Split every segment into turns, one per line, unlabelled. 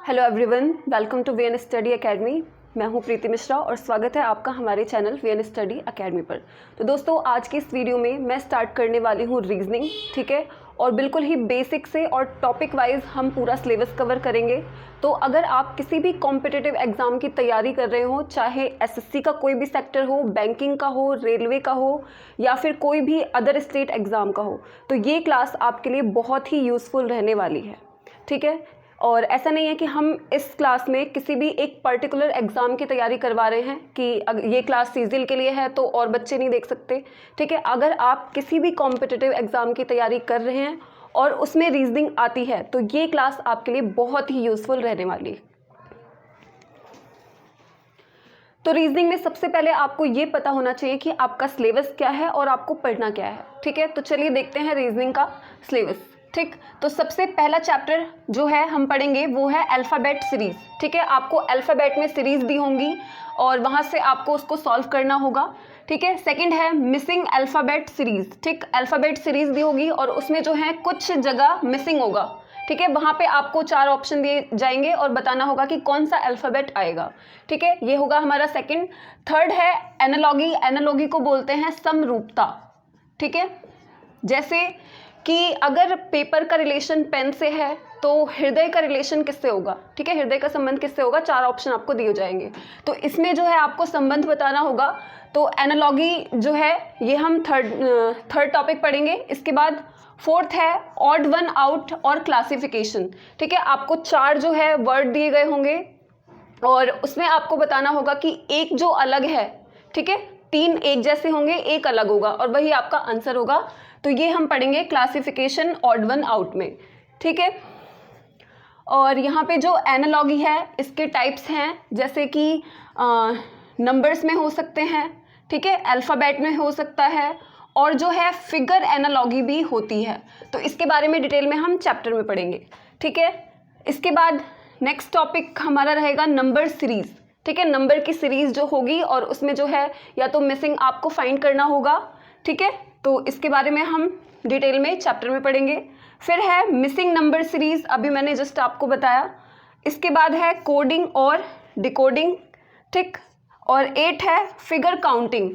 Hello everyone, welcome to VN study academy. मैं हूं प्रीति मिश्रा और स्वागत है आपका हमारे चैनल वीएन स्टडी एकेडमी पर। तो दोस्तों, आज की इस वीडियो में मैं स्टार्ट करने वाली हूं रीजनिंग, ठीक है। और बिल्कुल ही बेसिक से और टॉपिक वाइज हम पूरा सिलेबस कवर करेंगे। तो अगर आप किसी भी कॉम्पिटिटिव एग्ज़ाम की तैयारी कर रहे हो, चाहे एसएससी का कोई भी सेक्टर हो, बैंकिंग का हो, रेलवे का हो या फिर कोई भी अदर स्टेट एग्ज़ाम का हो, तो ये क्लास आपके लिए बहुत ही यूज़फुल रहने वाली है, ठीक है। और ऐसा नहीं है कि हम इस क्लास में किसी भी एक पर्टिकुलर एग्ज़ाम की तैयारी करवा रहे हैं कि ये क्लास सीजीएल के लिए है तो और बच्चे नहीं देख सकते, ठीक है। अगर आप किसी भी कॉम्पिटिटिव एग्ज़ाम की तैयारी कर रहे हैं और उसमें रीजनिंग आती है तो ये क्लास आपके लिए बहुत ही यूज़फुल रहने वाली है। तो रीजनिंग में सबसे पहले आपको ये पता होना चाहिए कि आपका सिलेबस क्या है और आपको पढ़ना क्या है, ठीक है। तो चलिए देखते हैं रीजनिंग का सिलेबस, ठीक। तो सबसे पहला चैप्टर जो है हम पढ़ेंगे वो है अल्फ़ाबेट सीरीज़, ठीक है। आपको अल्फ़ाबेट में सीरीज़ दी होंगी और वहाँ से आपको उसको सॉल्व करना होगा, ठीक है। सेकंड है मिसिंग अल्फ़ाबेट सीरीज़, ठीक। अल्फ़ाबेट सीरीज़ दी होगी और उसमें जो है कुछ जगह मिसिंग होगा, ठीक है। वहाँ पे आपको 4 ऑप्शन दिए जाएंगे और बताना होगा कि कौन सा अल्फ़ाबेट आएगा, ठीक है। ये होगा हमारा सेकंड। थर्ड है एनालॉगी। एनालॉगी को बोलते हैं समरूपता, ठीक है। जैसे कि अगर पेपर का रिलेशन पेन से है तो हृदय का रिलेशन किससे होगा, ठीक है। हृदय का संबंध किससे होगा, 4 ऑप्शन आपको दिए जाएंगे। तो इसमें जो है आपको संबंध बताना होगा। तो एनालॉगी जो है ये हम थर्ड टॉपिक पढ़ेंगे। इसके बाद फोर्थ है ऑड वन आउट और क्लासिफिकेशन, ठीक है। आपको 4 जो है वर्ड दिए गए होंगे और उसमें आपको बताना होगा कि एक जो अलग है, ठीक है, 3 एक जैसे होंगे, एक अलग होगा और वही आपका आंसर होगा। तो ये हम पढ़ेंगे क्लासिफिकेशन ऑड वन आउट में, ठीक है। और यहाँ पे जो एनालॉगी है इसके टाइप्स हैं, जैसे कि नंबर्स में हो सकते हैं, ठीक है, अल्फ़ाबेट में हो सकता है और जो है फिगर एनालॉगी भी होती है। तो इसके बारे में डिटेल में हम चैप्टर में पढ़ेंगे, ठीक है। इसके बाद नेक्स्ट टॉपिक हमारा रहेगा नंबर सीरीज़, ठीक है। नंबर की सीरीज़ जो होगी और उसमें जो है या तो मिसिंग आपको फाइंड करना होगा, ठीक है। तो इसके बारे में हम डिटेल में चैप्टर में पढ़ेंगे। फिर है मिसिंग नंबर सीरीज़, अभी मैंने जस्ट आपको बताया। इसके बाद है कोडिंग और डिकोडिंग, ठीक। और 8 है फिगर काउंटिंग,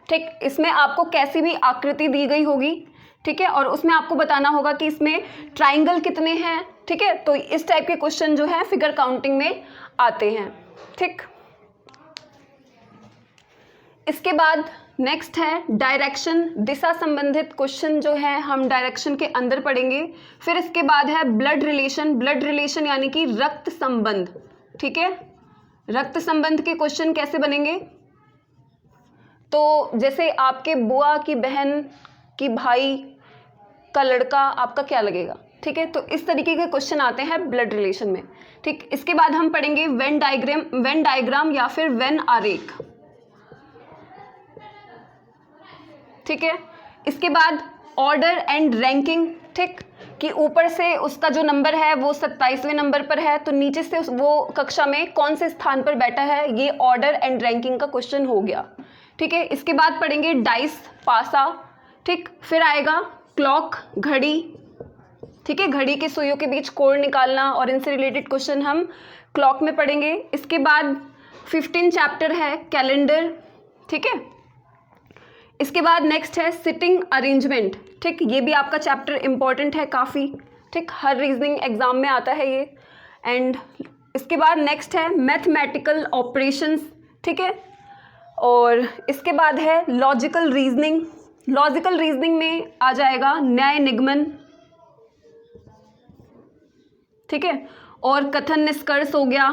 ठीक। इसमें आपको कैसी भी आकृति दी गई होगी, ठीक है, और उसमें आपको बताना होगा कि इसमें ट्राइंगल कितने हैं, ठीक है। तो इस टाइप के क्वेश्चन जो है फिगर काउंटिंग में आते हैं, ठीक। इसके बाद नेक्स्ट है डायरेक्शन। दिशा संबंधित क्वेश्चन जो है हम डायरेक्शन के अंदर पढ़ेंगे। फिर इसके बाद है ब्लड रिलेशन। ब्लड रिलेशन यानी कि रक्त संबंध, ठीक है। रक्त संबंध के क्वेश्चन कैसे बनेंगे, तो जैसे आपके बुआ की बहन की भाई का लड़का आपका क्या लगेगा, ठीक है। तो इस तरीके के क्वेश्चन आते हैं ब्लड रिलेशन में, ठीक। इसके बाद हम पढ़ेंगे वेन डायग्राम या फिर वेन आरेख, ठीक है। इसके बाद ऑर्डर एंड रैंकिंग, ठीक, कि ऊपर से उसका जो नंबर है वो 27वें नंबर पर है तो नीचे से वो कक्षा में कौन से स्थान पर बैठा है, ये ऑर्डर एंड रैंकिंग का क्वेश्चन हो गया, ठीक है। इसके बाद पढ़ेंगे डाइस, पासा, ठीक। फिर आएगा क्लॉक, घड़ी, ठीक है, घड़ी के सुइयों के बीच कोण निकालना और इनसे रिलेटेड क्वेश्चन हम क्लॉक में पढ़ेंगे। इसके बाद 15 चैप्टर है कैलेंडर, ठीक है। इसके बाद नेक्स्ट है सिटिंग अरेंजमेंट, ठीक। ये भी आपका चैप्टर इंपॉर्टेंट है काफ़ी, ठीक, हर रीजनिंग एग्जाम में आता है ये। एंड इसके बाद नेक्स्ट है मैथमेटिकल ऑपरेशंस, ठीक है। और इसके बाद है लॉजिकल रीजनिंग। लॉजिकल रीजनिंग में आ जाएगा न्याय निगमन, ठीक है, और कथन निष्कर्ष हो गया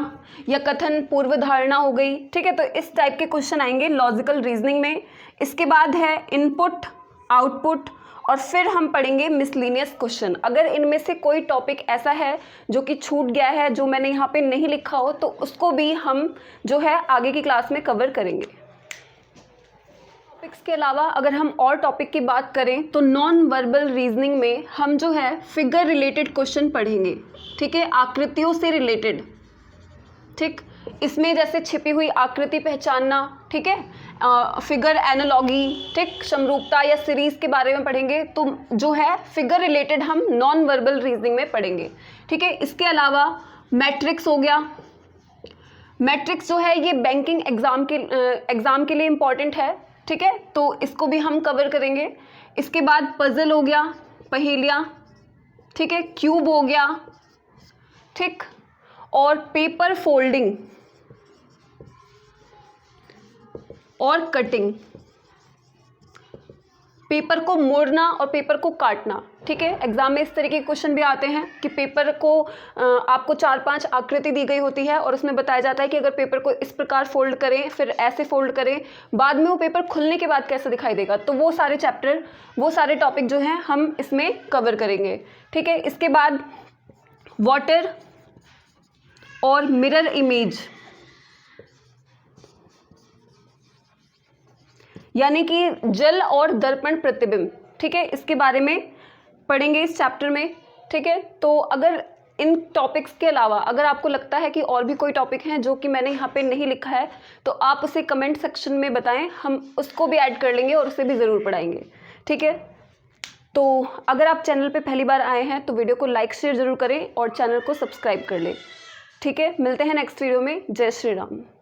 या कथन पूर्व धारणा हो गई, ठीक है। तो इस टाइप के क्वेश्चन आएंगे लॉजिकल रीजनिंग में। इसके बाद है इनपुट, आउटपुट और फिर हम पढ़ेंगे मिसलिनियस क्वेश्चन। अगर इनमें से कोई टॉपिक ऐसा है जो कि छूट गया है, जो मैंने यहाँ पे नहीं लिखा हो, तो उसको भी हम जो है आगे की क्लास में कवर करेंगे। टॉपिक्स के अलावा अगर हम और टॉपिक की बात करें तो नॉन वर्बल रीजनिंग में हम जो है फिगर रिलेटेड क्वेश्चन पढ़ेंगे, ठीक है, आकृतियों से रिलेटेड, ठीक। इसमें जैसे छिपी हुई आकृति पहचानना, ठीक है, फिगर एनालॉगी, ठीक, समरूपता या सीरीज के बारे में पढ़ेंगे। तो जो है फिगर रिलेटेड हम नॉन वर्बल रीजनिंग में पढ़ेंगे, ठीक है। इसके अलावा मैट्रिक्स हो गया। मैट्रिक्स जो है ये बैंकिंग एग्ज़ाम के लिए इम्पॉर्टेंट है, ठीक है, तो इसको भी हम कवर करेंगे। इसके बाद पजल हो गया, पहेलियाँ, ठीक है, क्यूब हो गया, ठीक, और पेपर फोल्डिंग और कटिंग, पेपर को मोड़ना और पेपर को काटना, ठीक है। एग्जाम में इस तरीके के क्वेश्चन भी आते हैं कि पेपर को आपको 4-5 आकृति दी गई होती है और उसमें बताया जाता है कि अगर पेपर को इस प्रकार फोल्ड करें, फिर ऐसे फोल्ड करें, बाद में वो पेपर खुलने के बाद कैसे दिखाई देगा। तो वो सारे चैप्टर, वो सारे टॉपिक जो हैं हम इसमें कवर करेंगे, ठीक है। इसके बाद वाटर और मिरर इमेज, यानी कि जल और दर्पण प्रतिबिंब, ठीक है, इसके बारे में पढ़ेंगे इस चैप्टर में, ठीक है। तो अगर इन टॉपिक्स के अलावा अगर आपको लगता है कि और भी कोई टॉपिक हैं जो कि मैंने यहाँ पे नहीं लिखा है, तो आप उसे कमेंट सेक्शन में बताएं, हम उसको भी ऐड कर लेंगे और उसे भी ज़रूर पढ़ाएंगे, ठीक है। तो अगर आप चैनल पे पहली बार आए हैं तो वीडियो को लाइक शेयर ज़रूर करें और चैनल को सब्सक्राइब कर लें, ठीक है। मिलते हैं नेक्स्ट वीडियो में। जय श्री राम।